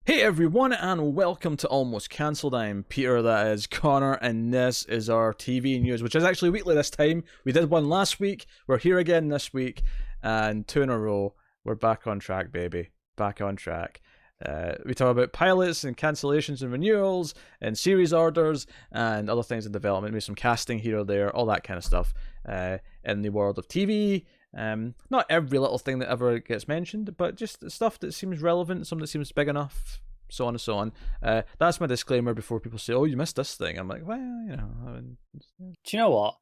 Hey everyone, and welcome to Almost Cancelled. I'm Peter, that is Connor, and this is our TV news, which is actually weekly this time. We did one last week, we're here again this week, and two in a row. We're back on track, baby. Back on track. We talk about pilots and cancellations and renewals, and series orders, and other things in development, maybe some casting here or there, all that kind of stuff in the world of TV. Not every little thing that ever gets mentioned, but just stuff that seems relevant, something that seems big enough, so on and so on. That's my disclaimer before people say, "Oh, you missed this thing." I'm like, well, you know. Do you know what?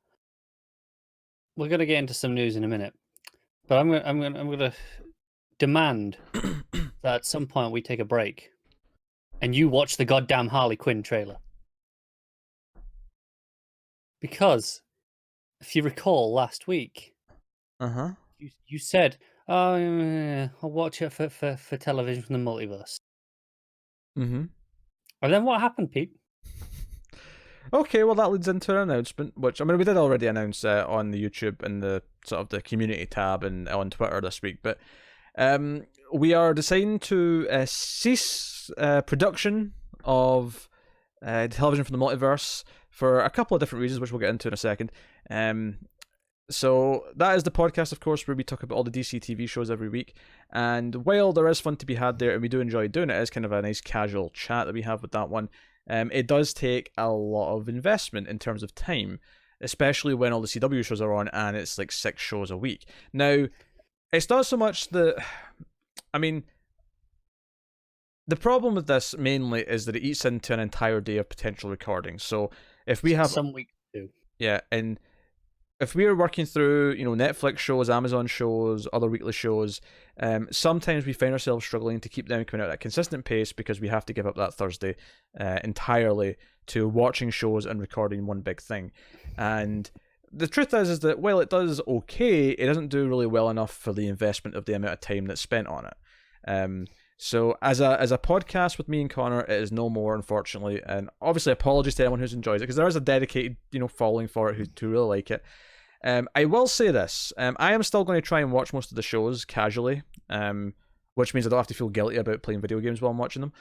We're gonna get into some news in a minute, but I'm gonna demand that at some point we take a break, and you watch the goddamn Harley Quinn trailer. Because if you recall last week, you said, "Oh, yeah, I'll watch it for television from the multiverse." And then what happened, Pete? Okay, well that leads into an announcement, which I mean we did already announce on the YouTube and the sort of the community tab and on Twitter this week, but we are deciding to cease production of television from the multiverse for a couple of different reasons, which we'll get into in a second. So that is the podcast, of course, where we talk about all the DC TV shows every week. And while there is fun to be had there, and we do enjoy doing it, it's kind of a nice casual chat that we have with that one. It does take a lot of investment in terms of time, especially when all the CW shows are on and it's like 6 shows a week. Now, it's not so much that, I mean, the problem with this mainly is that it eats into an entire day of potential recording. So if we have some weeks too, yeah, and if we are working through, Netflix shows, Amazon shows, other weekly shows, sometimes we find ourselves struggling to keep them coming out at a consistent pace because we have to give up that Thursday entirely to watching shows and recording one big thing. And the truth is that while it does okay, it doesn't do really well enough for the investment of the amount of time that's spent on it. So as a podcast with me and Connor, it is no more, unfortunately. And obviously, apologies to anyone who's enjoyed it, because there is a dedicated, following for it who really like it. I will say this: I am still going to try and watch most of the shows casually, which means I don't have to feel guilty about playing video games while I'm watching them.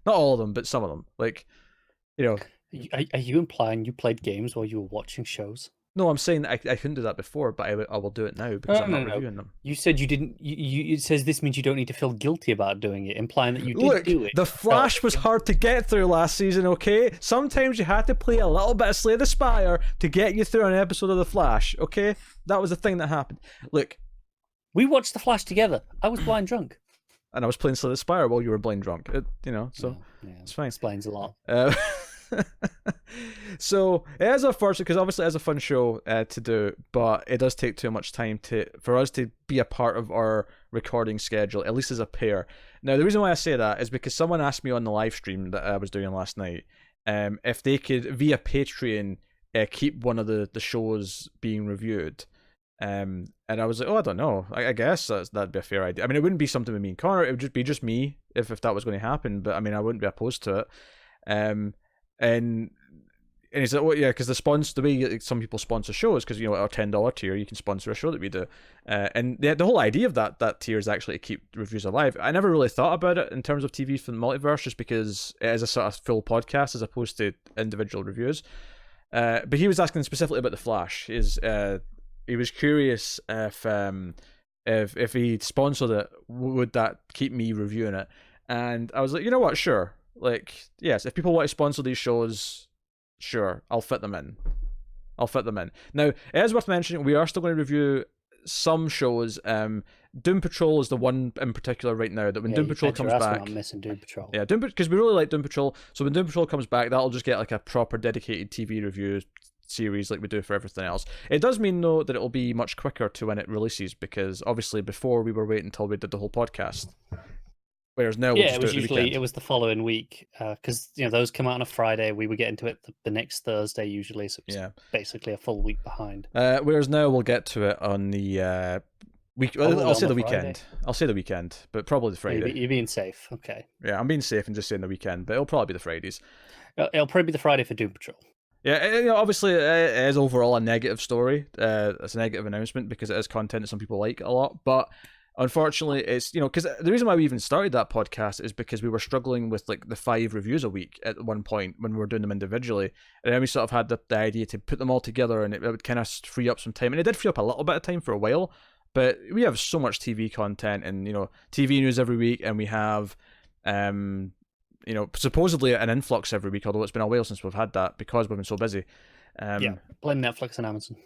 Not all of them, but some of them. Like, Are you implying you played games while you were watching shows? No, I'm saying that I couldn't do that before, but I will do it now because I'm not reviewing them. You said you didn't. It says this means you don't need to feel guilty about doing it, implying that you did do it. The Flash was hard to get through last season, okay? Sometimes you had to play a little bit of Slay the Spire to get you through an episode of The Flash, okay? That was the thing that happened. Look. We watched The Flash together. I was blind drunk. And I was playing Slay the Spire while you were blind drunk. It's fine. Explains a lot. So it is unfortunate because obviously it is a fun show to do, but it does take too much time for us to be a part of our recording schedule, at least as a pair. Now, the reason why I say that is because someone asked me on the live stream that I was doing last night if they could, via Patreon, keep one of the shows being reviewed. And I was like, I don't know. I guess that'd be a fair idea. I mean, it wouldn't be something with me and Connor. It would just be me if that was going to happen. But I mean, I wouldn't be opposed to it. And he's like, well, yeah, because the way some people sponsor shows, because, at our $10 tier, you can sponsor a show that we do. And the whole idea of that tier is actually to keep reviews alive. I never really thought about it in terms of TV from the multiverse, just because it is a sort of full podcast as opposed to individual reviews. But he was asking specifically about The Flash. He was curious if he sponsored it, would that keep me reviewing it? And I was like, you know what, sure. Like, yes, if people want to sponsor these shows, sure, I'll fit them in. Now, it is worth mentioning, we are still going to review some shows. Doom Patrol is the one in particular right now that when Doom Patrol comes back... I'm missing Doom Patrol. Yeah, because we really like Doom Patrol. So when Doom Patrol comes back, that'll just get like a proper dedicated TV review series like we do for everything else. It does mean, though, that it'll be much quicker to when it releases, because obviously before we were waiting until we did the whole podcast. Whereas now it was the following week, because those come out on a Friday. We would get into it the next Thursday usually, so it's basically a full week behind. Whereas now we'll get to it on the week. I'll say the weekend. Friday. I'll say the weekend, but probably the Friday. You're being safe, okay? Yeah, I'm being safe and just saying the weekend, but it'll probably be the Fridays. It'll probably be the Friday for Doom Patrol. Yeah, obviously it is overall a negative story. It's a negative announcement because it is content that some people like a lot, but Unfortunately, it's because the reason why we even started that podcast is because we were struggling with like the 5 reviews a week at one point when we were doing them individually, and then we sort of had the idea to put them all together, and it would kind of free up some time, and it did free up a little bit of time for a while. But we have so much TV content and TV news every week, and we have supposedly an influx every week, although it's been a while since we've had that because we've been so busy. Blame Netflix and Amazon.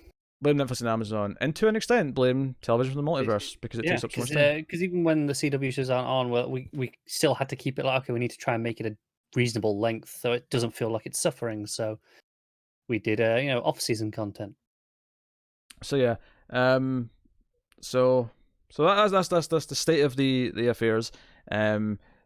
Blame Netflix and Amazon, and to an extent, blame television for the multiverse because it takes up so much time. Because even when the CW shows aren't on, well, we still had to keep it like, okay, we need to try and make it a reasonable length so it doesn't feel like it's suffering. So we did, off-season content. So yeah, so that's the state of the affairs.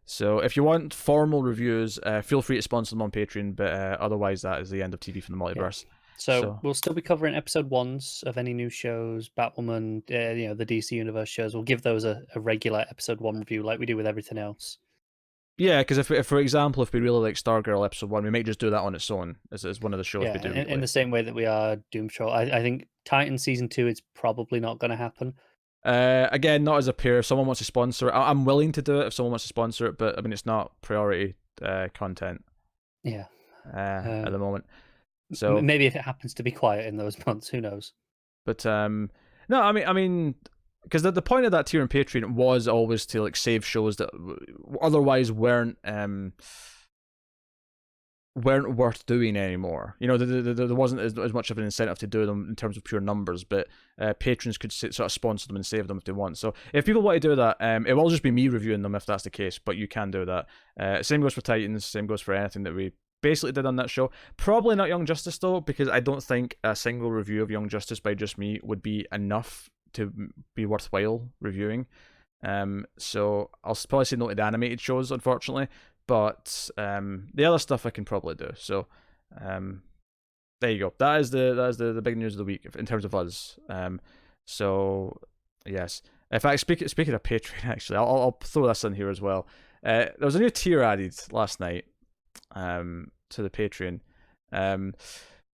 So if you want formal reviews, feel free to sponsor them on Patreon. But otherwise, that is the end of TV from the multiverse. Yeah. So we'll still be covering episode 1s of any new shows, Batwoman, the DC Universe shows. We'll give those a regular episode 1 review like we do with everything else. Yeah, because if for example, if we really like Stargirl episode 1, we might just do that on its own as one of the shows we do. In the same way that we are Doom Patrol. I think Titan season 2 is probably not going to happen. Again, not as a pair. If someone wants to sponsor it, I'm willing to do it if someone wants to sponsor it, but I mean, it's not priority content. Yeah. At the moment. So maybe if it happens to be quiet in those months, who knows? But no, I mean, because the point of that tier on Patreon was always to like save shows that otherwise weren't worth doing anymore. There wasn't as much of an incentive to do them in terms of pure numbers, but patrons could sort of sponsor them and save them if they want. So if people want to do that, it will just be me reviewing them if that's the case, but you can do that. Same goes for Titans, same goes for anything that we basically did on that show. Probably not Young Justice though, because I don't think a single review of Young Justice by just me would be enough to be worthwhile reviewing. So I'll probably say no to the animated shows, unfortunately. But the other stuff I can probably do. So there you go. That is the big news of the week in terms of us. So yes. In fact, speaking of Patreon, actually, I'll throw this in here as well. There was a new tier added last night to the Patreon,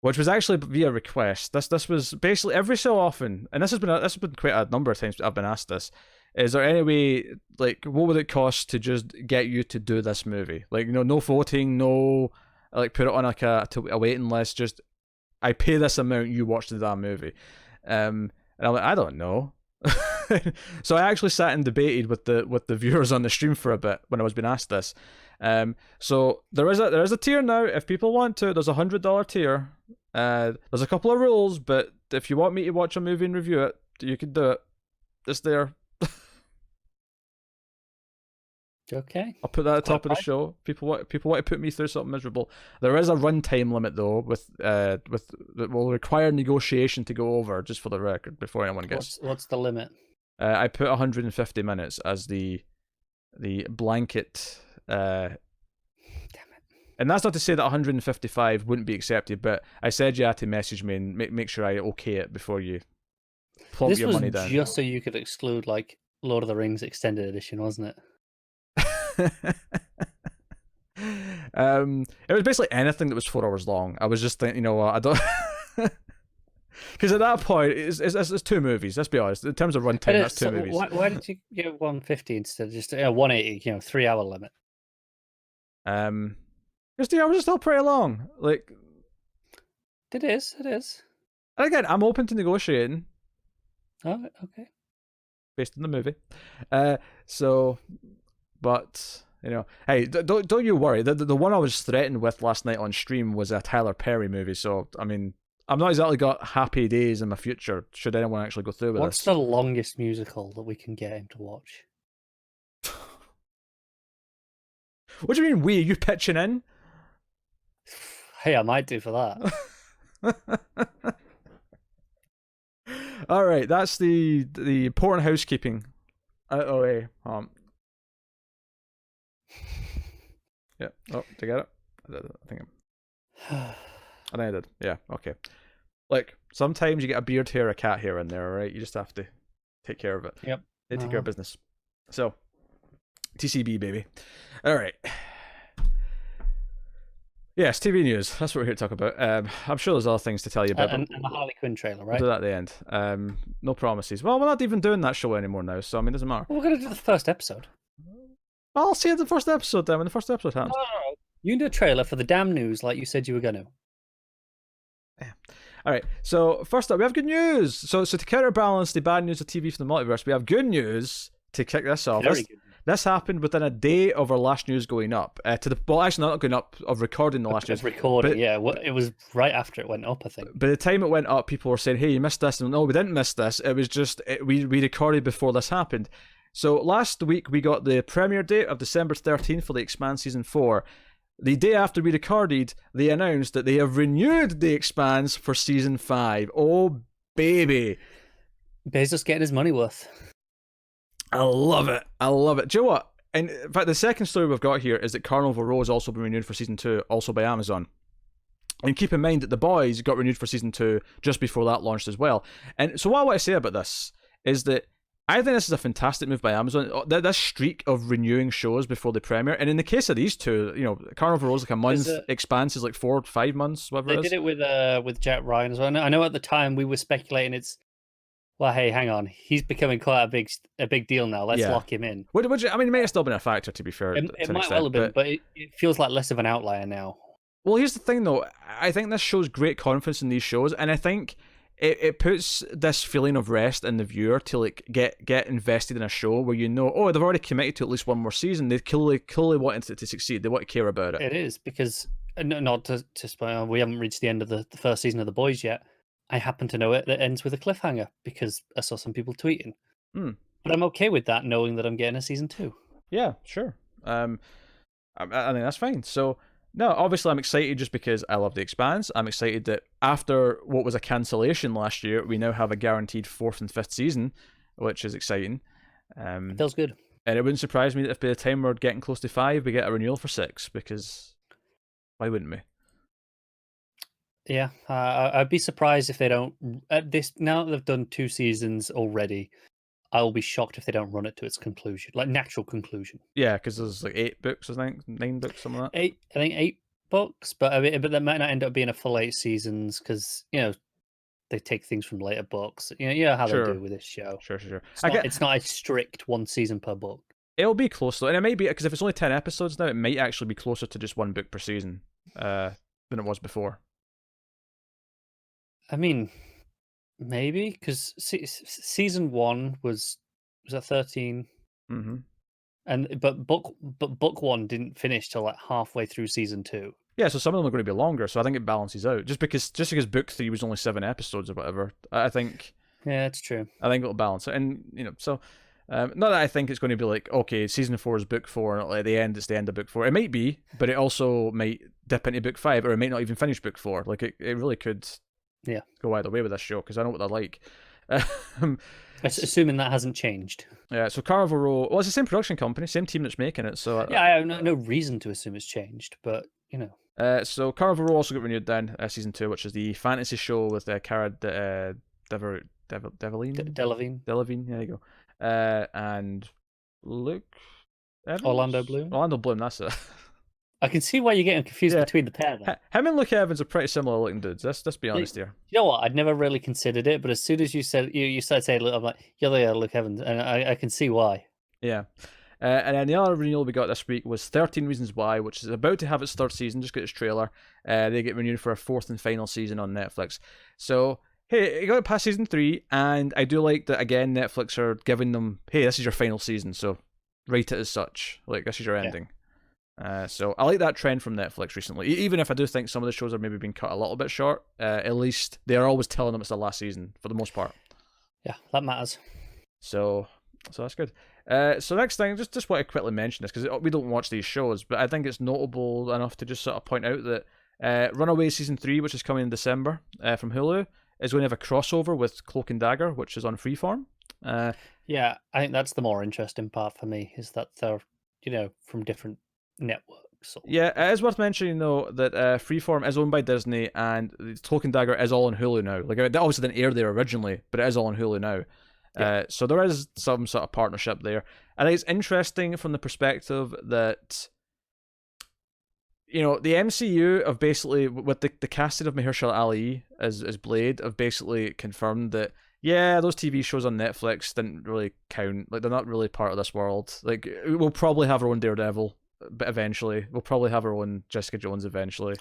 which was actually via request. This was basically every so often, and this has been quite a number of times I've been asked this. Is there any way, like, what would it cost to just get you to do this movie? Like, no voting, no, like, put it on like a waiting list. Just, I pay this amount, you watch the damn movie. And I'm like, I don't know. So I actually sat and debated with the viewers on the stream for a bit when I was being asked this. So there is a tier now. If people want to, there's $100 tier. There's a couple of rules, but if you want me to watch a movie and review it, you can do it. It's there. Okay. I'll put that at the top of the show. People want to put me through something miserable. There is a runtime limit though, with that will require negotiation to go over, just for the record, before anyone gets. What's the limit? I put 150 minutes as the blanket. Damn it. And that's not to say that 155 wouldn't be accepted, but I said you had to message me and make sure I okay it before you plump your money down. This was just so you could exclude like Lord of the Rings extended edition, wasn't it? It was basically anything that was 4 hours long. I was just thinking, I don't, because at that point it's 2 movies. Let's be honest. In terms of runtime, that's 2 movies. Why did you get 150 instead of just 180? 3-hour limit. Because 3 hours is still pretty long. Like, it is. And again, I'm open to negotiating. Oh, okay. Based on the movie, but hey, don't you worry. The one I was threatened with last night on stream was a Tyler Perry movie. So I mean, I'm not exactly got happy days in my future. Should anyone actually go through with What's this? the longest musical that we can get him to watch? What do you mean? Are you pitching in? Hey, I might do for that. All right, that's the important housekeeping. Yeah. Oh, did I get it? I think I did. Yeah. Okay. Like, sometimes you get a beard hair, a cat hair in there. All right, you just have to take care of it. Yep. They take care of business. So, TCB baby. All right. Yes, TV news. That's what we're here to talk about. I'm sure there's other things to tell you about, And but the Harley Quinn trailer, we'll right? do that at the end. No promises. Well, we're not even doing that show anymore now, so I mean, it doesn't matter. Well, we're gonna do the first episode. I'll see you in the first episode then, when the first episode happens. No. You can do a trailer for the damn news like you said you were gonna. Yeah. All right. So first up, we have good news. So to counterbalance the bad news of TV from the multiverse, we have good news to kick this off. Very good. This happened within a day of our last news going up. Actually not going up, of recording the last news. Recording, yeah. It was right after it went up, I think. By the time it went up, people were saying, "Hey, you missed this." And no, we didn't miss this. It was just we recorded before this happened. So last week we got the premiere date of December 13th for the Expanse season 4. The day after we recorded, they announced that they have renewed the Expanse for season 5. Oh baby, Bezos getting his money worth. I love it. I love it. Do you know what? And in fact, the second story we've got here is that Carnival Row has also been renewed for season 2, also by Amazon. And keep in mind that The Boys got renewed for season 2 just before that launched as well. And so what I want to say about this is that I think this is a fantastic move by Amazon. This streak of renewing shows before the premiere. And in the case of these two, you know, Carnival Row is like a month, Expanse is like 4 or 5 months, whatever it is. They did it with Jack Ryan as well. I know at the time we were speculating well, hey, hang on. He's becoming quite a big deal now. Let's lock him in. I mean, it may have still been a factor, to be fair. It might well have been, but it feels like less of an outlier now. Well, here's the thing, though. I think this shows great confidence in these shows, and I think it puts this feeling of rest in the viewer to like get invested in a show where you know, oh, they've already committed to at least one more season. They clearly want it to succeed. They want to care about it. It is, because, not to spoil, we haven't reached the end of the first season of The Boys yet. I happen to know it ends with a cliffhanger because I saw some people tweeting. But I'm okay with that, knowing that I'm getting a season 2. Yeah, sure. I think that's fine. So, no, obviously I'm excited just because I love The Expanse. I'm excited that after what was a cancellation last year, we now have a guaranteed 4th and 5th season, which is exciting. It feels good. And it wouldn't surprise me that if by the time we're getting close to 5, we get a renewal for 6, because why wouldn't we? Yeah, I'd be surprised if they don't. Now that they've done 2 seasons already, I will be shocked if they don't run it to its conclusion, like natural conclusion. Yeah, because there's like 8 books, I think, 9 books, something like that. I think 8 books, but that might not end up being a full 8 seasons because they take things from later books. You know how they do with this show. Sure. It's not a strict 1 season per book. It'll be close though, and it might be because if it's only 10 episodes now, it might actually be closer to just 1 book per season than it was before. I mean, maybe because season 1 was that 13, but book 1 didn't finish till like halfway through season 2. Yeah, so some of them are going to be longer, so I think it balances out. Just because book 3 was only 7 episodes or whatever, I think. Yeah, it's true. I think it'll balance it, and so. Not that I think it's going to be like, okay, season 4 is book 4, and at the end it's the end of book 4. It might be, but it also might dip into book 5, or it might not even finish book 4. Like it really could. Yeah. Go either way with this show because I know what they're like. Assuming that hasn't changed. Yeah. So Carnival Row. Well, it's the same production company, same team that's making it. So yeah, I have no reason to assume it's changed, but So Carnival Row also got renewed then, season 2, which is the fantasy show with Cara Delevingne. Delevingne. There you go. And Luke Evans? Orlando Bloom. That's it. I can see why you're getting confused between the pair. Then. Him and Luke Evans are pretty similar looking dudes. Let's be honest here. You know what? I'd never really considered it, but as soon as you said you started saying, I'm like, yeah, Luke Evans, and I can see why. Yeah. And then the other renewal we got this week was 13 Reasons Why, which is about to have its 3rd season. Just got its trailer. They get renewed for a 4th and final season on Netflix. So, hey, it got past season 3, and I do like that, again, Netflix are giving them, hey, this is your final season, so write it as such. Like, this is your ending. So I like that trend from Netflix recently. Even if I do think some of the shows are maybe being cut a little bit short, at least they're always telling them it's the last season, for the most part. Yeah, that matters. So that's good. So next thing, just want to quickly mention this, because we don't watch these shows, but I think it's notable enough to just sort of point out that Runaway Season 3, which is coming in December from Hulu, is going to have a crossover with Cloak and Dagger, which is on Freeform. Yeah, I think that's the more interesting part for me, is that they're, from different networks. Yeah, it is worth mentioning, though, that Freeform is owned by Disney, and Cloak and Dagger is all on Hulu now. Like, it obviously didn't air there originally, but it is all on Hulu now. Yeah. So there is some sort of partnership there. I think it's interesting from the perspective that the MCU have basically, with the casting of Mahershala Ali as Blade, have basically confirmed that, yeah, those TV shows on Netflix didn't really count. Like, they're not really part of this world. Like, we'll probably have our own Daredevil, but eventually. We'll probably have our own Jessica Jones eventually.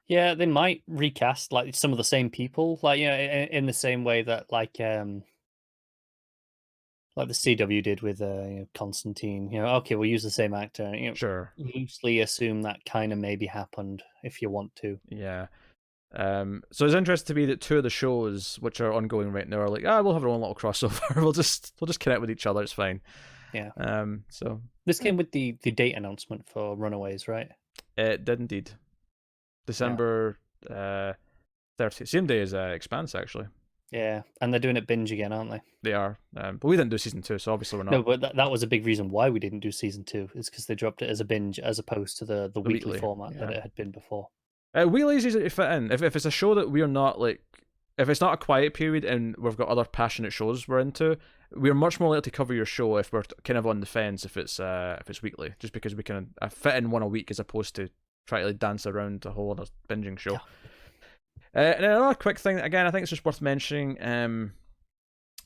Yeah, they might recast like some of the same people, like in the same way that like the CW did with Constantine. Okay, we'll use the same actor. Sure. Loosely assume that kind of maybe happened if you want to. Yeah. So it's interesting to me that two of the shows which are ongoing right now are like, we'll have our own little crossover. we'll just connect with each other. It's fine. Yeah. So this came with the date announcement for Runaways, right? It did indeed. December 30th, same day as Expanse, actually. Yeah, and they're doing it binge again, aren't they? They are, but we didn't do season 2, so obviously we're not. No, but that was a big reason why we didn't do season 2. Is because they dropped it as a binge as opposed to the weekly format that it had been before. Weekly's easy to fit in. If it's a show that we're not like, if it's not a quiet period and we've got other passionate shows we're into, we're much more likely to cover your show if we're kind of on the fence if it's weekly, just because we can fit in one a week as opposed to try to dance around a whole other binging show. Yeah. And another quick thing, again, I think it's just worth mentioning.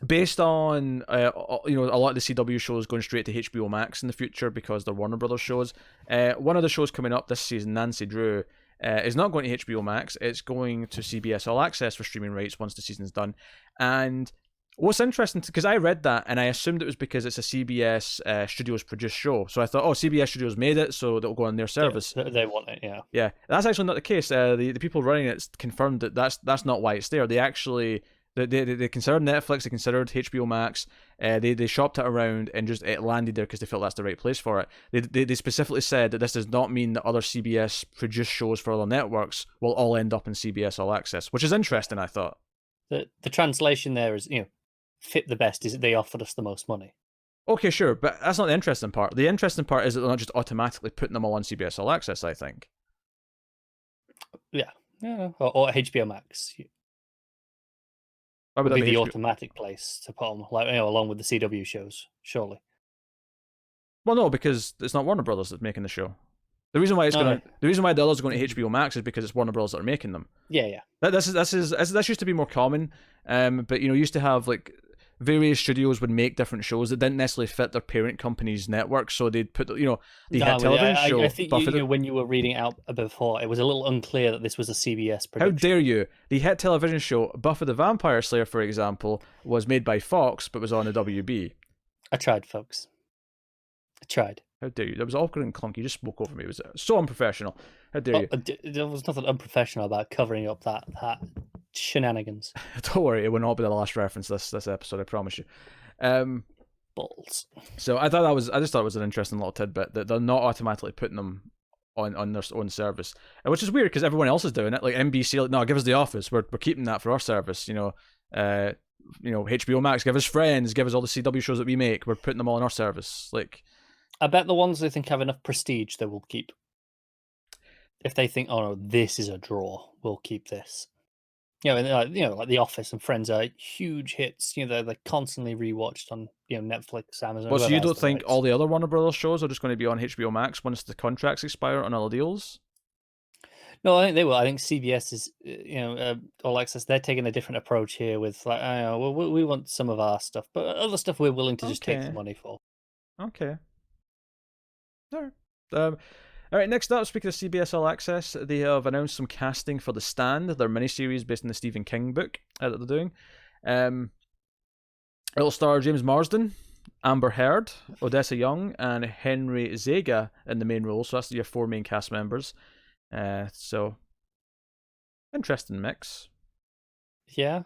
Based on a lot of the CW shows going straight to HBO Max in the future because they're Warner Brothers shows, one of the shows coming up this season, Nancy Drew, is not going to HBO Max. It's going to CBS All Access for streaming rights once the season's done. And what's interesting, because I read that and I assumed it was because it's a CBS Studios produced show. So I thought, CBS Studios made it, so it'll go on their service. Yeah, they want it, yeah. Yeah, that's actually not the case. The people running it confirmed that that's not why it's there. They actually... They considered Netflix, they considered HBO Max, they shopped it around and just it landed there because they felt that's the right place for it. They specifically said that this does not mean that other CBS produced shows for other networks will all end up in CBS All Access, which is interesting, I thought. The translation there is, fit the best is that they offered us the most money. Okay, sure, but that's not the interesting part. The interesting part is that they're not just automatically putting them all on CBS All Access, I think. Yeah. Or HBO Max. Would be the automatic place to put them, along with the CW shows, surely. Well, no, because it's not Warner Brothers that's making the show. The reason why the others are going to HBO Max is because it's Warner Brothers that are making them. Yeah. This used to be more common, but used to have like various studios would make different shows that didn't necessarily fit their parent company's network, so they'd put the hit television show. I think when you were reading it out before, it was a little unclear that this was a CBS production. How dare you? The hit television show Buffy the Vampire Slayer, for example, was made by Fox but was on the WB. I tried, folks. I tried. How dare you? That was awkward and clunky. You just spoke over me. It was so unprofessional. How dare you? There was nothing unprofessional about covering up that shenanigans. Don't worry, it will not be the last reference this episode, I promise you. Balls. So I just thought it was an interesting little tidbit that they're not automatically putting them on their own service, which is weird because everyone else is doing it. Like NBC, like, no, give us The Office. We're keeping that for our service. HBO Max, give us Friends, give us all the CW shows that we make. We're putting them all in our service. Like, I bet the ones they think have enough prestige they will keep. If they think, oh no, this is a draw, we'll keep this. Like The Office and Friends are huge hits. They're constantly rewatched on Netflix, Amazon. Well, so you don't think all the other Warner Brothers shows are just going to be on HBO Max once the contracts expire on other deals? No, I think they will. I think CBS is, All Access. They're taking a different approach here with we want some of our stuff, but other stuff we're willing to just take the money for. Okay. All right. All right, next up, speaking of CBS All Access, they have announced some casting for The Stand, their miniseries based on the Stephen King book that they're doing. It'll star James Marsden, Amber Heard, Odessa Young, and Henry Zega in the main role. So that's your 4 main cast members. So, interesting mix. Yeah.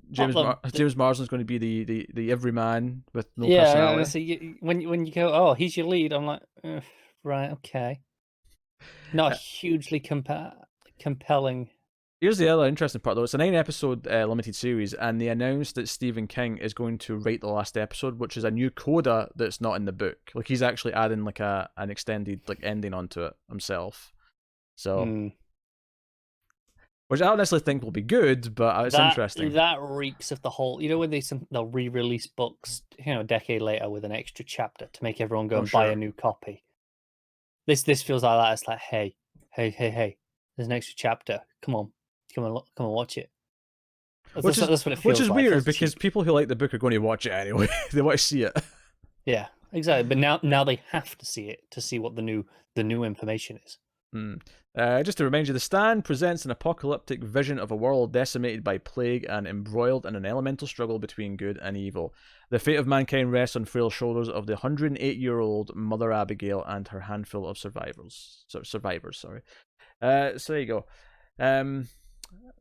James Marsden's going to be the everyman with no personality. Yeah, when you go, he's your lead, I'm like, right, okay. Not hugely compelling. Here's the other interesting part, though. It's a 9-episode limited series, and they announced that Stephen King is going to write the last episode, which is a new coda that's not in the book. Like, he's actually adding like an extended ending onto it himself. So, which I don't necessarily think will be good, but it's interesting. That reeks of the whole. When they'll re-release books, a decade later with an extra chapter to make everyone go buy a new copy. This feels like that. It's like, hey, there's an extra chapter. Come on, watch it. Which That's what it feels which is like. It weird feels because cheap. people who like the book are going to watch it anyway. They want to see it. Yeah, exactly. But now they have to see it to see what the new information is. Just to remind you, The Stand presents an apocalyptic vision of a world decimated by plague and embroiled in an elemental struggle between good and evil. The fate of mankind rests on frail shoulders of the 108-year-old Mother Abigail and her handful of survivors. So there you go.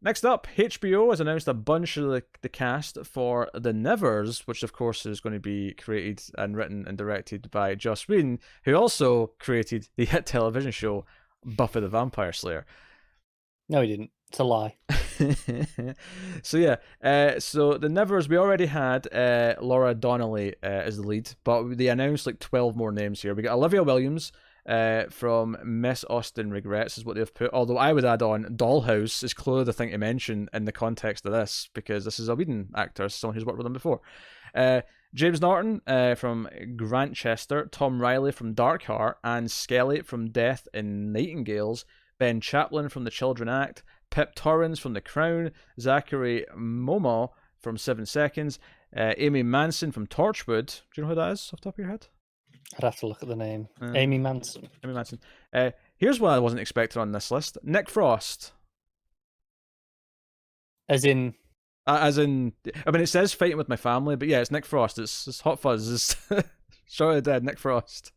Next up, HBO has announced a bunch of the cast for The Nevers, which of course is going to be created and written and directed by Joss Whedon, who also created the hit television show Buffy the Vampire Slayer. No, he didn't. It's a lie. So yeah, so The Nevers, we already had Laura Donnelly as the lead, but they announced like 12 more names here. We got Olivia Williams from Miss Austen Regrets is what they've put, although I would add on Dollhouse is clearly the thing to mention in the context of this, because this is a Whedon actor, someone who's worked with him before. James Norton from Grantchester, Tom Riley from Darkheart, Anne Skelly from Death in Nightingales, Ben Chaplin from The Children Act, Pip Torrens from The Crown, Zachary Momo from 7 Seconds, Amy Manson from Torchwood. Do you know who that is off the top of your head? I'd have to look at the name. Amy Manson. Amy Manson. Here's what I wasn't expecting on this list. Nick Frost. As in, I mean, it says Fighting with My Family, but yeah, it's Nick Frost. It's Hot Fuzz. It's Short of Dead, Nick Frost.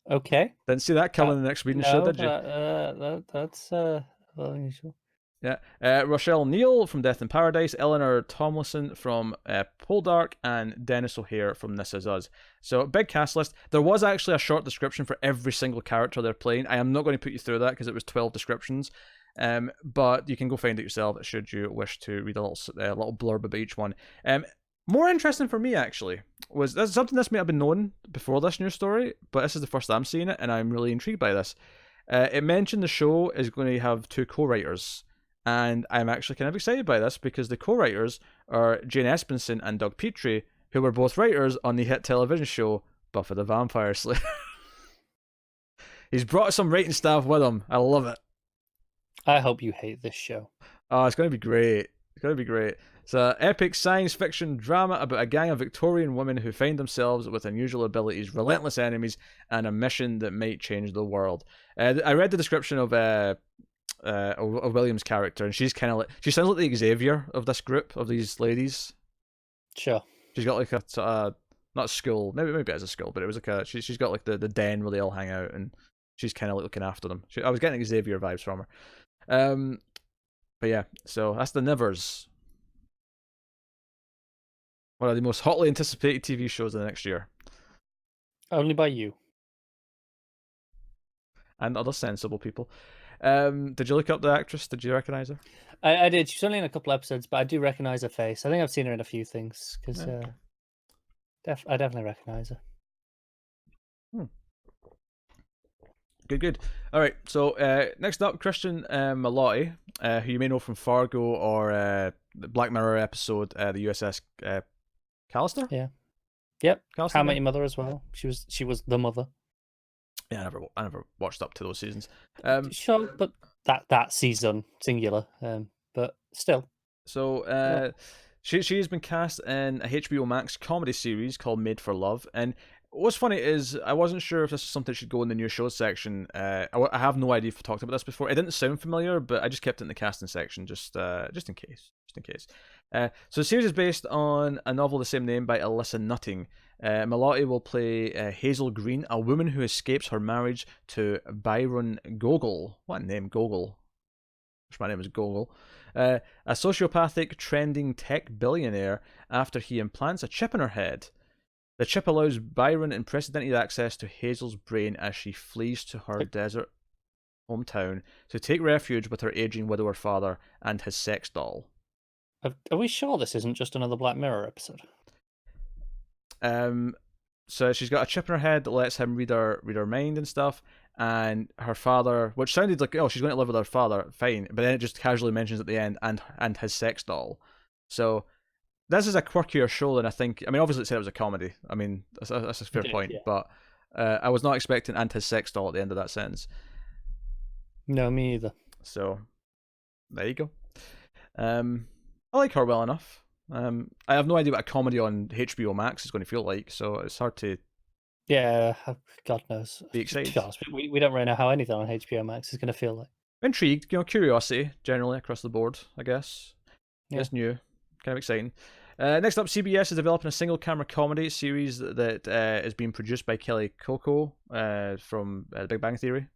Okay. Didn't see that coming in the next Sweden show, did you? That's well unusual. Yeah. Rochelle Neal from Death in Paradise, Eleanor Tomlinson from Poldark, and Dennis O'Hare from This Is Us. So, big cast list. There was actually a short description for every single character they're playing. I am not going to put you through that because it was 12 descriptions. But you can go find it yourself should you wish to read a little blurb about each one. More interesting for me, actually, was that's something this may have been known before this news story, but this is the first I'm seeing it, and I'm really intrigued by this. It mentioned the show is going to have 2 co-writers, and I'm actually kind of excited by this because the co-writers are Jane Espenson and Doug Petrie, who were both writers on the hit television show Buffy the Vampire Slayer. He's brought some writing staff with him. I love it. I hope you hate this show. Oh, it's going to be great. It's going to be great. It's an epic science fiction drama about a gang of Victorian women who find themselves with unusual abilities, relentless enemies, and a mission that might change the world. I read the description of Williams' character, and she's kind of like, she sounds like the Xavier of this group of these ladies. Sure. She's got like a not a school, maybe it is a school, but it was like she's got like the den where they all hang out, and she's kind of like looking after them. I was getting Xavier vibes from her. But yeah, so that's The Nevers. One of the most hotly anticipated TV shows of the next year. Only by you. And other sensible people. Did you look up the actress? Did you recognize her? I did. She's only in a couple episodes, but I do recognize her face. I think I've seen her in a few things because I definitely recognize her. Good. All right. So next up, Christian Malotti, who you may know from Fargo or the Black Mirror episode, the USS Callister. Yeah. Yep. Callister, How I Met Your Mother as well. She was the mother. Yeah, I never watched up to those seasons. Sure, but that season singular. But still. So she's been cast in a HBO Max comedy series called Made for Love, and what's funny is I wasn't sure if this is something that should go in the new shows section. I have no idea if we talked about this before. It didn't sound familiar, but I just kept it in the casting section just in case. So the series is based on a novel of the same name by Alyssa Nutting. Malotti will play Hazel Green, a woman who escapes her marriage to Byron Gogol. What a name, Gogol. Wish my name was Gogol. A sociopathic, trending tech billionaire after he implants a chip in her head. The chip allows Byron unprecedented access to Hazel's brain as she flees to her desert hometown to take refuge with her aging widower father and his sex doll. Are we sure this isn't just another Black Mirror episode? So she's got a chip in her head that lets him read her mind and stuff, and her father, which sounded like, oh, she's going to live with her father, fine, but then it just casually mentions at the end, and his sex doll. So this is a quirkier show than I think. I mean, obviously it said it was a comedy. I mean, that's a fair point, yeah. but I was not expecting "and his sex doll" at the end of that sentence. No, me either. So there you go. I like her well enough. I have no idea what a comedy on HBO Max is going to feel like, so it's hard to Yeah, God knows. be excited. To be honest, we don't really know how anything on HBO Max is going to feel like. Intrigued, curiosity generally across the board, I guess. Yeah. It's new, kind of exciting. Next up, CBS is developing a single-camera comedy series that is being produced by Kelly Coco from The Big Bang Theory.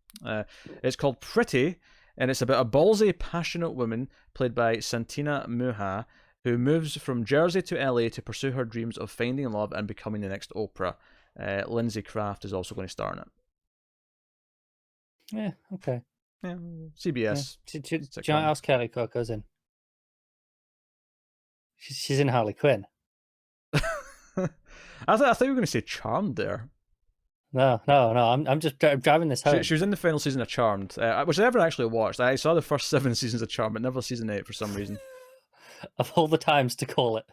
It's called Pretty, and it's about a ballsy, passionate woman played by Santina Muha who moves from Jersey to LA to pursue her dreams of finding love and becoming the next Oprah. Lindsay Kraft is also going to star in it. Yeah, okay. Yeah, CBS. Yeah. Do you know what else Kelly Coco's in? She's in Harley Quinn. I thought you were going to say Charmed there. No. I'm just driving this home. She was in the final season of Charmed, which I never actually watched. I saw the first 7 seasons of Charmed, but never season 8 for some reason. Of all the times to call it.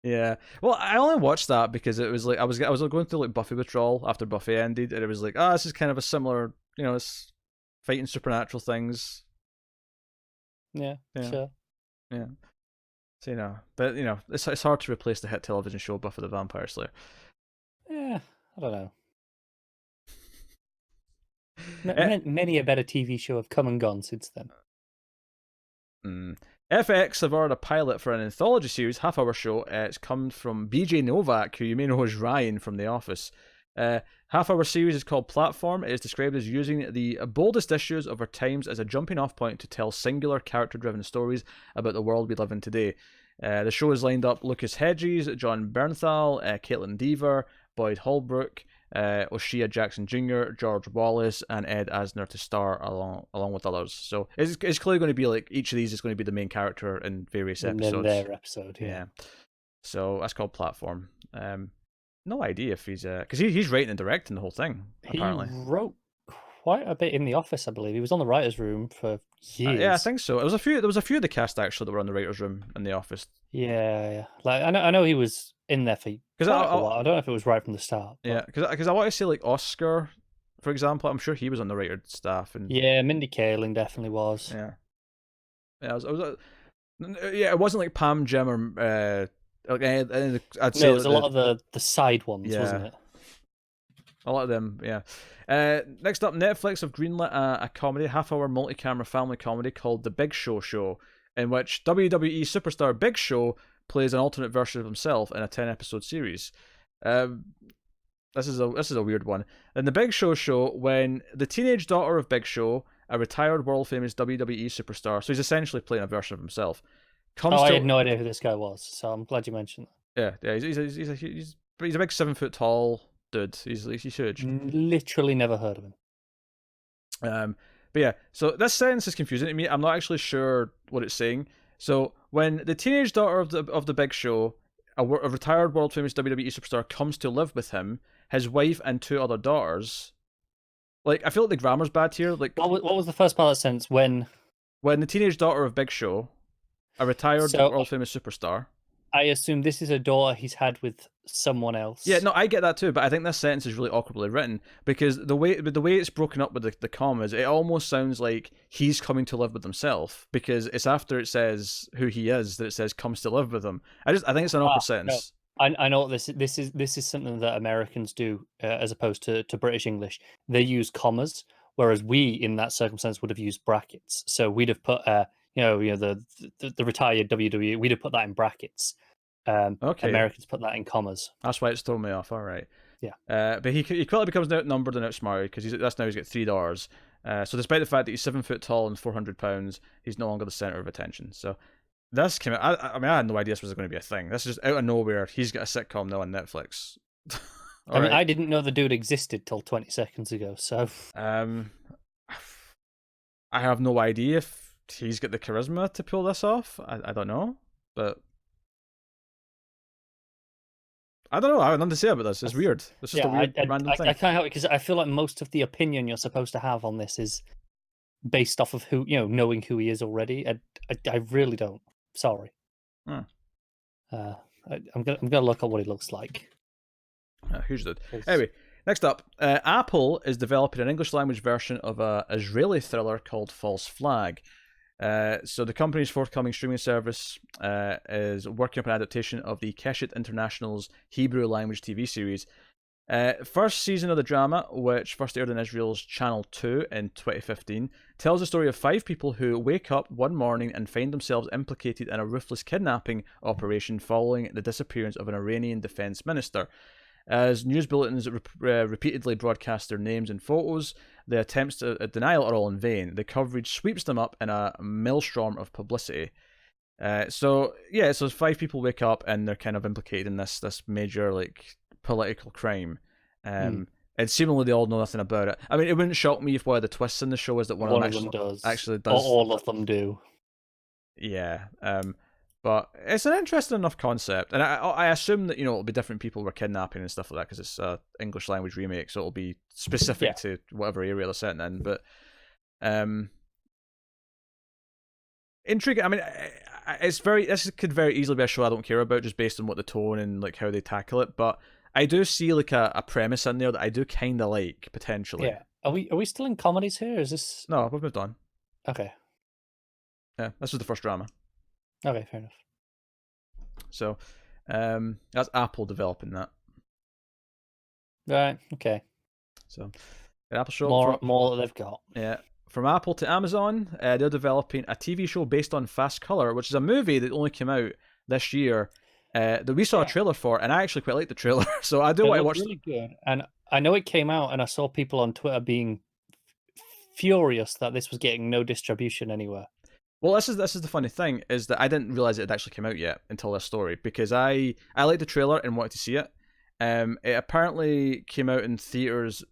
Yeah. Well, I only watched that because it was like I was going through like Buffy withdrawal after Buffy ended, and it was like, this is kind of a similar, it's fighting supernatural things. Yeah. Sure. Yeah. So but it's hard to replace the hit television show Buffy the Vampire Slayer. Yeah, I don't know. Many a better TV show have come and gone since then. FX have ordered a pilot for an anthology series, half-hour show. It's come from BJ Novak, who you may know as Ryan from The Office. Half-hour series is called Platform. It is described as using the boldest issues of our times as a jumping-off point to tell singular, character-driven stories about the world we live in today. The show has lined up Lucas Hedges, John Bernthal, Caitlin Deaver, Boyd Holbrook, O'Shea Jackson Jr., George Wallace, and Ed Asner to star along with others. So it's clearly going to be like each of these is going to be the main character in various episodes. In their episode, yeah. So that's called Platform. No idea if he's because he's writing and directing the whole thing. Apparently, he wrote quite a bit in The Office, I believe. He was on the writers' room for years. Yeah, I think so. There was a few of the cast actually that were on the writers' room in The Office. Yeah. Like I know he was in there for quite a while. I don't know if it was right from the start. But... Yeah, because I want to say like Oscar, for example. I'm sure he was on the writer staff. And yeah, Mindy Kaling definitely was. Yeah. It wasn't like Pam, Jim, or I'd say it was a lot of the side ones, wasn't it? A lot of them, yeah. Next up, Netflix have greenlit a comedy, half-hour multi-camera family comedy called The Big Show Show, in which WWE superstar Big Show plays an alternate version of himself in a 10-episode series. This is a weird one. In The Big Show Show, when the teenage daughter of Big Show, a retired world-famous WWE superstar, so he's essentially playing a version of himself, I had no idea who this guy was, so I'm glad you mentioned that. Yeah, he's a big 7 foot tall dude. He's huge. Literally never heard of him. But yeah, so this sentence is confusing to me. I'm not actually sure what it's saying. So when the teenage daughter of the Big Show, a retired world famous WWE superstar, comes to live with him, his wife and 2 other daughters. Like, I feel like the grammar's bad here. Like, what was the first part of that sentence? When the teenage daughter of Big Show, a retired world famous superstar. I assume this is a daughter he's had with someone else. Yeah, no, I get that too, but I think this sentence is really awkwardly written because the way it's broken up with the commas, it almost sounds like he's coming to live with himself because it's after it says who he is that it says comes to live with him. I think it's an awkward sentence. No. I know what this is something that Americans do as opposed to British English. They use commas, whereas we in that circumstance would have used brackets. So we'd have put the retired WWE, we'd have put that in brackets. Okay. Americans put that in commas. That's why it's thrown me off. All right. Yeah. But he quickly becomes outnumbered and outsmarted because he's got $3. So despite the fact that he's 7 foot tall and 400 pounds, he's no longer the center of attention. So this came out. I had no idea this was going to be a thing. This is just out of nowhere. He's got a sitcom now on Netflix. Mean, I didn't know the dude existed till 20 seconds ago. So I have no idea if he's got the charisma to pull this off. I don't know, but I don't know. I have nothing to say about this. It's weird. It's just a weird random thing. I can't help it because I feel like most of the opinion you're supposed to have on this is based off of who knowing who he is already. I really don't. Sorry. I'm gonna look at what he looks like. Huge dude. Anyway, Next up, Apple is developing an English language version of a Israeli thriller called False Flag. So the company's forthcoming streaming service is working up an adaptation of the Keshet International's Hebrew language TV series. First season of the drama, which first aired on Israel's Channel 2 in 2015, tells the story of 5 people who wake up one morning and find themselves implicated in a ruthless kidnapping operation following the disappearance of an Iranian defense minister. As news bulletins repeatedly broadcast their names and photos, the attempts at denial are all in vain. The coverage sweeps them up in a maelstrom of publicity. So 5 people wake up and they're kind of implicated in this major political crime. And seemingly they all know nothing about it. I mean, it wouldn't shock me if one of the twists in the show is that one of them actually does. All of them do. Yeah. But it's an interesting enough concept, and I assume that it'll be different people were kidnapping and stuff like that because it's a English language remake, so it'll be specific to whatever area they're set in. But intriguing. I mean, this could very easily be a show I don't care about just based on what the tone and how they tackle it. But I do see a premise in there that I do kind of like potentially. Yeah. Are we still in comedies here? Is this? No, we've moved on. Okay. Yeah, this was the first drama. Okay, fair enough. So, that's Apple developing that. Right. Okay. So, Apple show more that they've got. Yeah. From Apple to Amazon, they're developing a TV show based on Fast Color, which is a movie that only came out this year. That we saw a trailer for, and I actually quite like the trailer. So I do want to watch. Really good, and I know it came out, and I saw people on Twitter being furious that this was getting no distribution anywhere. Well, this is the funny thing is that I didn't realize it had actually come out yet until this story because I liked the trailer and wanted to see it. It apparently came out in theaters,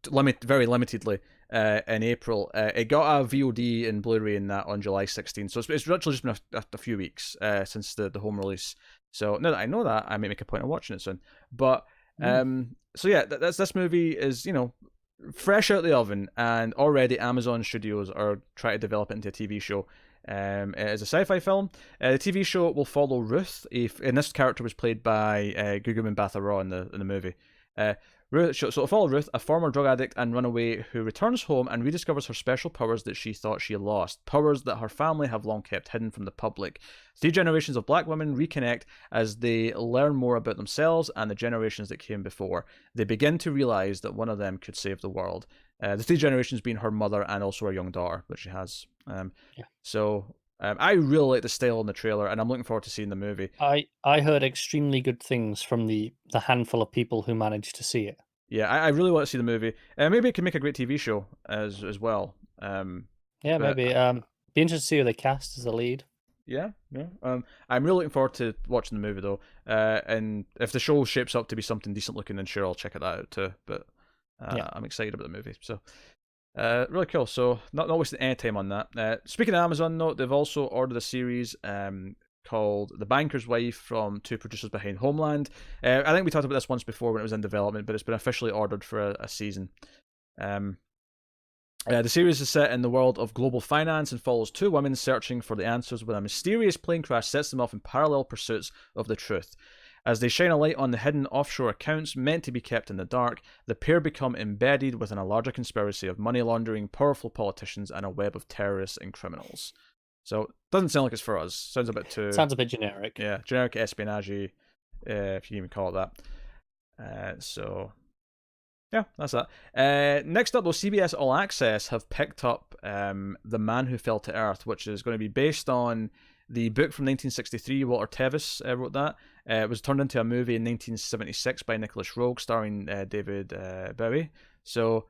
very limitedly, in April. It got a VOD and Blu-ray in that on July 16th, so it's literally just been a few weeks since the home release. So now that I know that, I may make a point of watching it soon. But so yeah, this movie is fresh out the oven, and already Amazon Studios are trying to develop it into a TV show. It is a sci-fi film. The TV show will follow Ruth, and this character was played by Guguman Batha-Raw in the movie. So it'll follow Ruth, a former drug addict and runaway who returns home and rediscovers her special powers that she thought she lost, powers that her family have long kept hidden from the public. 3 generations of black women reconnect as they learn more about themselves and the generations that came before. They begin to realize that one of them could save the world. The 3 generations being her mother and also her young daughter that she has. So I really like the style in the trailer, and I'm looking forward to seeing the movie. I heard extremely good things from the handful of people who managed to see it. Yeah, I really want to see the movie. Maybe it can make a great TV show as well. Maybe. Be interested to see who they cast as the lead. Yeah. I'm really looking forward to watching the movie though. And if the show shapes up to be something decent looking, then sure I'll check that out too. But I'm excited about the movie. So really cool. So not wasting any time on that. Speaking of Amazon though, they've also ordered a series called The Banker's Wife from 2 producers behind Homeland. I think we talked about this once before when it was in development, but it's been officially ordered for a season. The series is set in the world of global finance and follows 2 women searching for the answers when a mysterious plane crash sets them off in parallel pursuits of the truth. As they shine a light on the hidden offshore accounts meant to be kept in the dark, the pair become embedded within a larger conspiracy of money laundering, powerful politicians, and a web of terrorists and criminals. So, doesn't sound like it's for us. Sounds a bit too... Sounds a bit generic. Yeah, generic espionage, if you can even call it that. So, yeah, that's that. Next up, though, CBS All Access have picked up The Man Who Fell to Earth, which is going to be based on the book from 1963. Walter Tevis wrote that. It was turned into a movie in 1976 by Nicholas Roeg, starring David Bowie. So,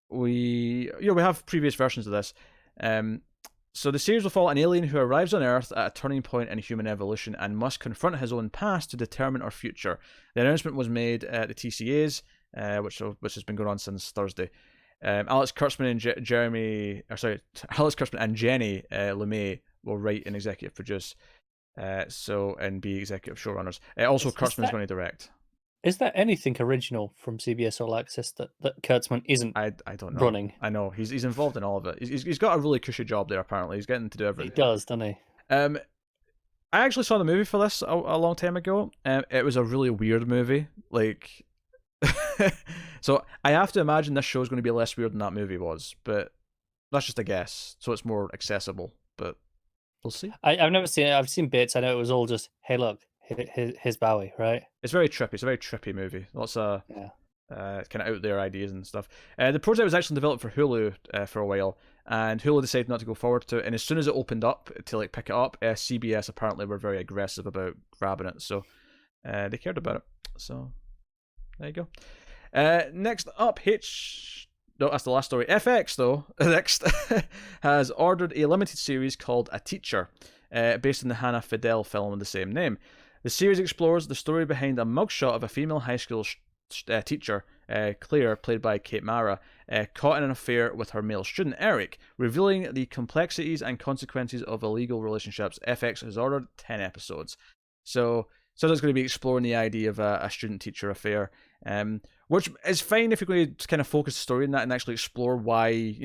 we have previous versions of this. So the series will follow an alien who arrives on Earth at a turning point in human evolution and must confront his own past to determine our future. The announcement was made at the TCAs, which has been going on since Thursday. Alex Kurtzman and Jenny LeMay will write and executive produce, and be executive showrunners. Also, Kurtzman is going to direct. Is there anything original from CBS All Access that Kurtzman isn't I don't know. running? I know. He's involved in all of it. He's got a really cushy job there, apparently. He's getting to do everything. He does, doesn't he? I actually saw the movie for this a long time ago. It was a really weird movie. So I have to imagine this show is going to be less weird than that movie was, but that's just a guess. So it's more accessible, but we'll see. I've never seen it. I've seen bits. I know it was all just, hey, look, here's Bowie, right? It's very trippy. It's a very trippy movie. Lots of Yeah. kind of out there ideas and stuff. The project was actually developed for Hulu for a while, and Hulu decided not to go forward to it. And as soon as it opened up to like pick it up, CBS apparently were very aggressive about grabbing it, so they cared about it. So there you go. Next up, no, that's the last story. FX, though, next, has ordered a limited series called A Teacher, based on the Hannah Fidel film of the same name. The series explores the story behind a mugshot of a female high school teacher, Claire, played by Kate Mara, caught in an affair with her male student, Eric, revealing the complexities and consequences of illegal relationships. FX has ordered 10 episodes. So it's going to be exploring the idea of a student-teacher affair, which is fine if you're going to kind of focus the story in that and actually explore why,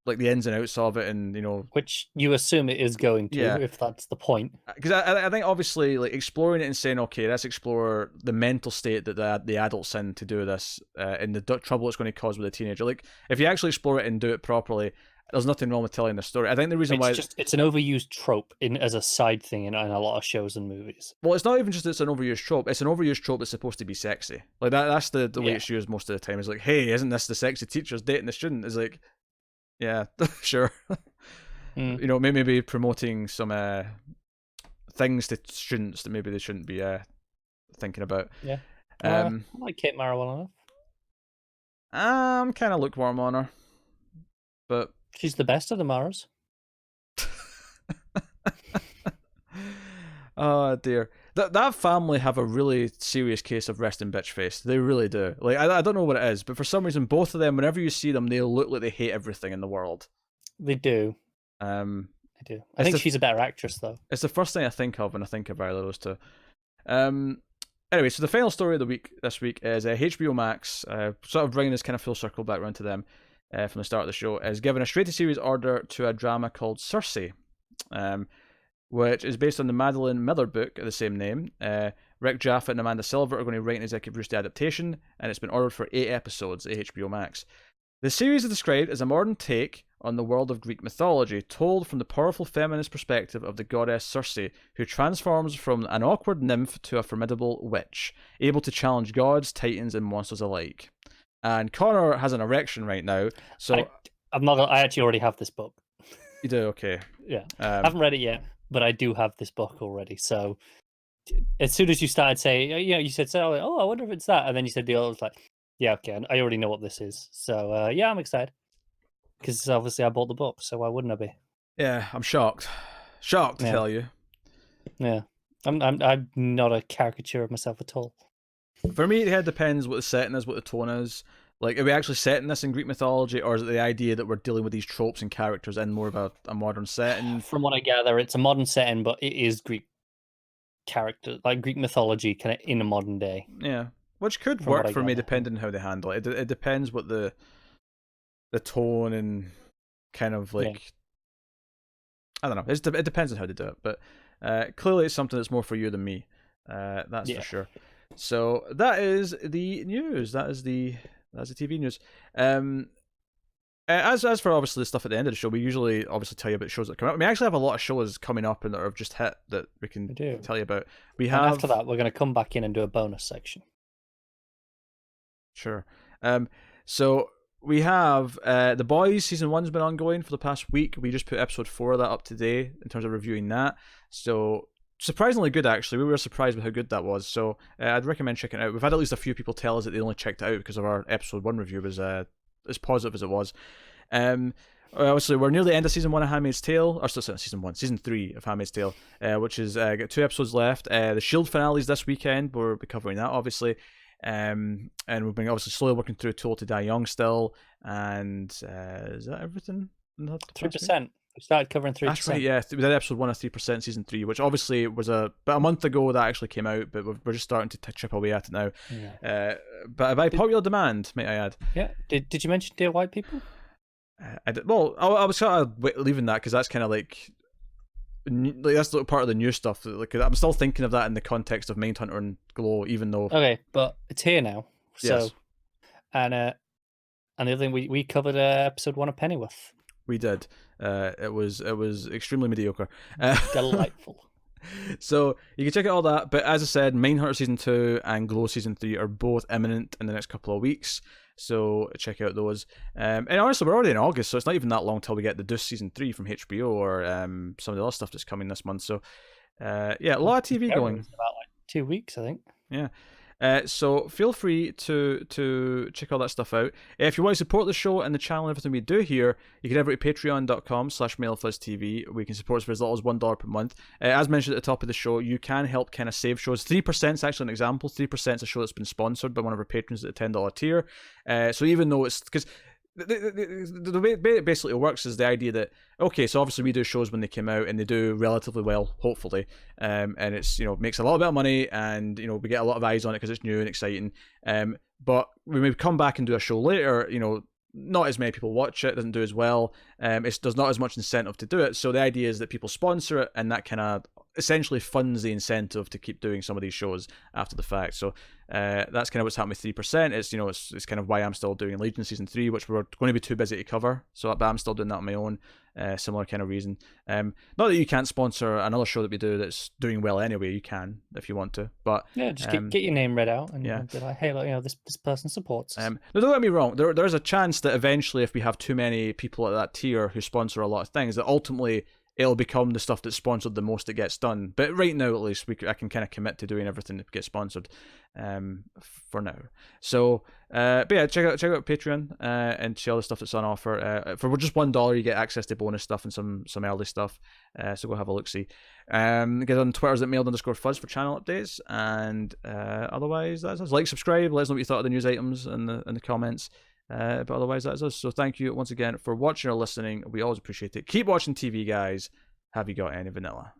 like the ins and outs of it, and which you assume it is going to, if that's the point. Because I think obviously like exploring it and saying, okay, let's explore the mental state that the adult's in to do this, and the trouble it's going to cause with a teenager. Like if you actually explore it and do it properly, there's nothing wrong with telling the story. I think the reason it's an overused trope as a side thing in a lot of shows and movies. Well, it's not even just it's an overused trope. It's an overused trope that's supposed to be sexy. Like that's the way it's used most of the time. It's like, hey, isn't this the sexy teacher's dating the student? It's like, yeah, sure. Maybe promoting some things to students that maybe they shouldn't be thinking about. Yeah. I like Kate Mara well enough. I'm kind of lukewarm on her, but she's the best of the Maras. Oh dear, that family have a really serious case of resting bitch face. They really do. Like I don't know what it is, but for some reason, both of them, whenever you see them, they look like they hate everything in the world. They do. They do. I think she's a better actress, though. It's the first thing I think of when I think of either of those two. Anyway, so the final story of the week this week is HBO Max, sort of bringing this kind of full circle back around to them from the start of the show, is giving a straight-to-series order to a drama called Circe, which is based on the Madeline Miller book of the same name. Rick Jaffa and Amanda Silver are going to write and executive produce the adaptation, and it's been ordered for 8 episodes at HBO Max. The series is described as a modern take on the world of Greek mythology, told from the powerful feminist perspective of the goddess Circe, who transforms from an awkward nymph to a formidable witch, able to challenge gods, titans, and monsters alike. And Connor has an erection right now, so I actually already have this book. You do? Okay. Yeah. I haven't read it yet, but I do have this book already. So as soon as you started saying, you said, I wonder if it's that. And then you said the other, I was like, yeah, okay, I already know what this is. So, I'm excited. Because obviously I bought the book, so why wouldn't I be? Yeah, I'm shocked. Shocked, to tell you. Yeah. I'm not a caricature of myself at all. For me, it depends what the setting is, what the tone is. Like, are we actually setting this in Greek mythology, or is it the idea that we're dealing with these tropes and characters in more of a modern setting? From what I gather, it's a modern setting, but it is Greek character, like Greek mythology, kind of in a modern day. Yeah, which could work for me, depending on how they handle it. It depends what the tone and kind of like, I don't know. It depends on how they do it, but clearly it's something that's more for you than me. That's for sure. So that is the news. That is the TV news. As for obviously the stuff at the end of the show, we usually obviously tell you about shows that come out. We actually have a lot of shows coming up and that have just hit that we can tell you about. We have, and after that, we're going to come back in and do a bonus section. Sure. So we have The Boys season 1's been ongoing for the past week. We just put episode 4 of that up today in terms of reviewing that. So surprisingly good, actually. We were surprised with how good that was. So I'd recommend checking it out. We've had at least a few people tell us that they only checked it out because of our episode 1 review was as positive as it was. Obviously, we're near the end of season 1 of Handmaid's Tale, or season 3 of Handmaid's Tale, which is got 2 episodes left. The Shield finale's this weekend. We'll be covering that, obviously. And we've been obviously slowly working through Tool to Die Young still. And is that everything? 3%. We started covering 3%. That's right, yeah. We did episode 1 of 3% season 3, which obviously was about a month ago that actually came out, but we're just starting to chip away at it now. Yeah. But by popular demand, might I add. Yeah. Did you mention Dear White People? I did. Well, I was sort of leaving that because that's kind of like that's part of the new stuff. Like I'm still thinking of that in the context of Mindhunter and Glow, even though. Okay, but it's here now. So, Yes. and the other thing, we covered episode 1 of Pennyworth. We did. It was extremely mediocre. Delightful. So you can check out all that. But as I said, Mindhunter Season 2 and Glow Season 3 are both imminent in the next couple of weeks. So check out those. And honestly, we're already in August, so it's not even that long till we get the Deuce Season 3 from HBO or some of the other stuff that's coming this month. So yeah, a lot of TV going. About 2 weeks, I think. Yeah. So feel free to check all that stuff out. If you want to support the show and the channel and everything we do here, you can head over to patreon.com/MailFuzzTV, where you can support us for as little as $1 per month. As mentioned at the top of the show, you can help kind of save shows. 3% is actually an example. 3% is a show that's been sponsored by one of our patrons at the $10 tier. So even though it's... because the way it basically works is the idea that, okay, so obviously we do shows when they come out and they do relatively well, hopefully, and it's, makes a lot of money, and we get a lot of eyes on it because it's new and exciting, but when we come back and do a show later, not as many people watch it, doesn't do as well, there's not as much incentive to do it. So the idea is that people sponsor it, and that kind of essentially funds the incentive to keep doing some of these shows after the fact. So that's kind of what's happened with 3%. It's kind of why I'm still doing Legion Season 3, which we're going to be too busy to cover, but I'm still doing that on my own. Similar kind of reason. Not that you can't sponsor another show that we do that's doing well anyway. You can if you want to, but yeah, just get your name read out and yeah. be like, hey, look, this person supports us. Now, don't get me wrong. There's a chance that eventually, if we have too many people at that tier who sponsor a lot of things, that ultimately it'll become the stuff that's sponsored the most that gets done. But right now, at least, I can kind of commit to doing everything that gets sponsored for now. So, but yeah, check out Patreon and see all the stuff that's on offer. For just $1, you get access to bonus stuff and some early stuff. So go have a look-see. Get on Twitter's at mailed_fuzz for channel updates. And otherwise, that's us. Like, subscribe, let us know what you thought of the news items in the comments. But otherwise, that's us. So thank you once again for watching or listening. We always appreciate it. Keep watching TV, guys. Have you got any vanilla?